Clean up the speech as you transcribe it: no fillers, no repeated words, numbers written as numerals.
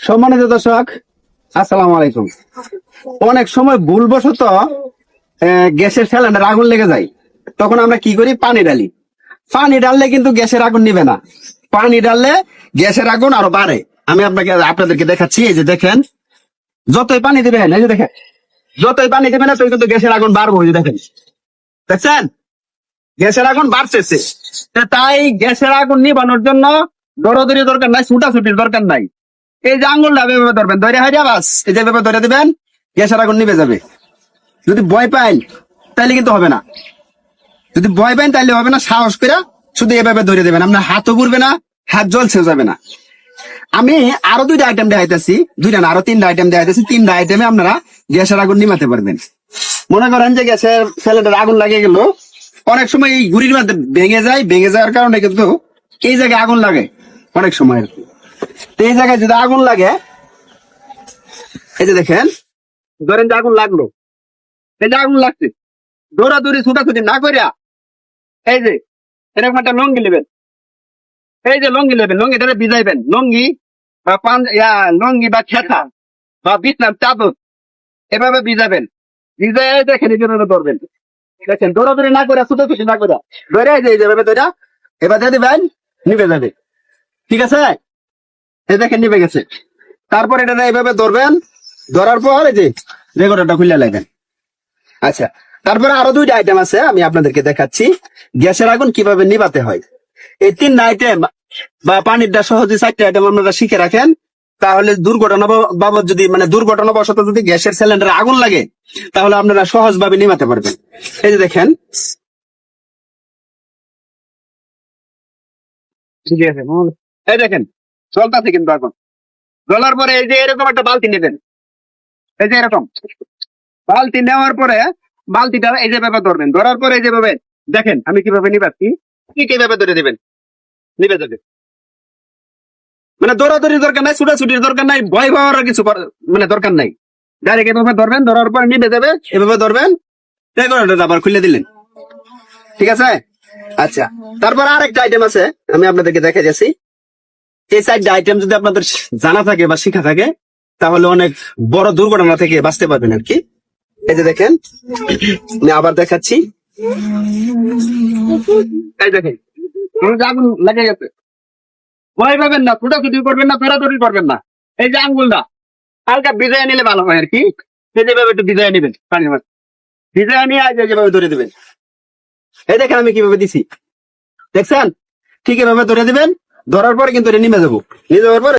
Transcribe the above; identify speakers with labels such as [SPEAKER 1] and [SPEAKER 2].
[SPEAKER 1] সম্মানিত দর্শক, আসসালামু আলাইকুম। অনেক সময় ভুলবশত গ্যাসের সিলিন্ডার আগুন লেগে যায়, তখন আমরা কি করি? পানি ঢালি। পানি ঢাললে কিন্তু গ্যাসের আগুন নিবে না, পানি ঢাললে গ্যাসের আগুন আরো বাড়ে। আমি আপনাদেরকে দেখাচ্ছি। এই যে দেখেন, যতই পানি দিবেন, এই যে দেখেন, যতই পানি দিবেন ততই কিন্তু গ্যাসের আগুন বাড়বো। এই যে দেখেন, দেখছেন গ্যাসের আগুন বাড়তেছে। তাই গ্যাসের আগুন নিবানোর জন্য দৌড়াদৌড়ি দরকার নাই, ছুটাছুটির দরকার নাই। এই যে আঙুলটা এভাবে ধরবেন, ধরে হারিয়া বাস এই যে এভাবে ধরে দিবেন, গ্যাসের আগুন নিভে যাবে। যদি ভয় পাইন তাইলে কিন্তু হবে না, যদি ভয় পাইন তাইলে হবে না। সাহস করে শুধু এভাবে ধরে দেবেন, আপনার হাতও ঘুরবে না, হাত জলছেও যাবে না। আমি আরো দুইটা আইটেম দেখাইতেছি, দুইটা না আরো তিনটা আইটেম দেখাইতেছি। তিনটা আইটেমে আপনারা গ্যাসের আগুন নিমাতে পারবেন। মনে করেন যে গ্যাসের সিলিন্ডার আগুন লাগে গেল, অনেক সময় এই গুড়ির মধ্যে ভেঙে যায়, ভেঙে যাওয়ার কারণে কিন্তু এই জায়গায় আগুন লাগে অনেক সময় আর কি। তো এই জায়গায় যদি আগুন লাগে, এই যে দেখেন, ধরেন যে আগুন লাগলো, এই যে আগুন লাগছে, দৌড়াদৌড়ি ছুটাছুটি না করিয়া এই যে এরকম একটা লঙ্গি নেবেন। এই যে লঙ্গি নেবেন, লঙ্গিটা ভিজাইবেন, লঙ্গি বা লঙ্গি বা খেতা বা বিছনার চাদর এভাবে ভিজাবেন। ভিজাই দেখেন এইভাবে ধরবেন, দেখেন দৌড়াদৌড়ি না করে, ছুটাছুটি না করে ধরে এই যে এইভাবে ধরে এবার দিয়ে দিবেন, নিভে যাবে। ঠিক আছে, এই দেখেন নিভে গেছে। তারপর এটা এইভাবে ধরবেন, ধরার পর এই যে রেকর্ডারটা খুলে লাগবেন। আচ্ছা, তারপরে আরো দুইটা আইটেম আছে, আমি আপনাদেরকে দেখাচ্ছি গ্যাসের আগুন কিভাবে নিভাতে হয়। এই তিনটা আইটেম বা পানিরটা সহজে চারটা আইটেম আপনারা শিখে রাখেন, তাহলে দুর্ঘটনা বাবদ যদি দুর্ঘটনা বশত যদি গ্যাসের সিলিন্ডারে আগুন লাগে, তাহলে আপনারা সহজভাবে নিভাতে পারবেন। এই যে দেখেন, ঠিক আছে, এই দেখেন চলতেছে কিন্তু আগুন। জ্বলার পরে এই যে এরকম একটা বালতি নেবেন, এই যে এরকম বালতি নেওয়ার পরে বালতিটা এই যে ভাবে ধরবেন, ধরার পরে এই যে ভাবে দেখেন আমি কিভাবে নিবাচ্ছি, ঠিক এইভাবে ধরে দিবেন, নিবে যাবে। দৌড়াদৌড়ির দরকার নাই, ছুটাছুটির দরকার নাই, ভয় পাওয়ার কিছু দরকার নাই। ডাইরেক্ট এভাবে ধরবেন, ধরার পর নিবে যাবে, এভাবে ধরবেন, আবার খুলে দিলেন। ঠিক আছে। আচ্ছা, তারপর আরেকটা আইটেম আছে, আমি আপনাদেরকে দেখা যাচ্ছি। এই চারটা আইটেম যদি আপনাদের জানা থাকে বা শিখা থাকে, তাহলে অনেক বড় দুর্ঘটনা থেকে বাঁচতে পারবেন আর কি। এই যে দেখেন, আমি আবার দেখাচ্ছি। এই দেখেন আগুন লেগে গেছে, ভয় পাবেন না, ছুটাছুটি করবেন না, দৌড়াদৌড়ি করবেন না। এই যে আঙ্গুলটা হালকা ভিজায় নিলে ভালো হয় আর কি। যেভাবে একটু ভিজায় নিবেন, পানির মাঝে ভিজায় নিয়ে যেভাবে ধরে দিবেন। এই দেখেন আমি কিভাবে দিছি, দেখছেন? ঠিক এভাবে ধরে দিবেন, ধরার পরে কিন্তু এটা নিমে যাবো, নিয়ে যাওয়ার পরে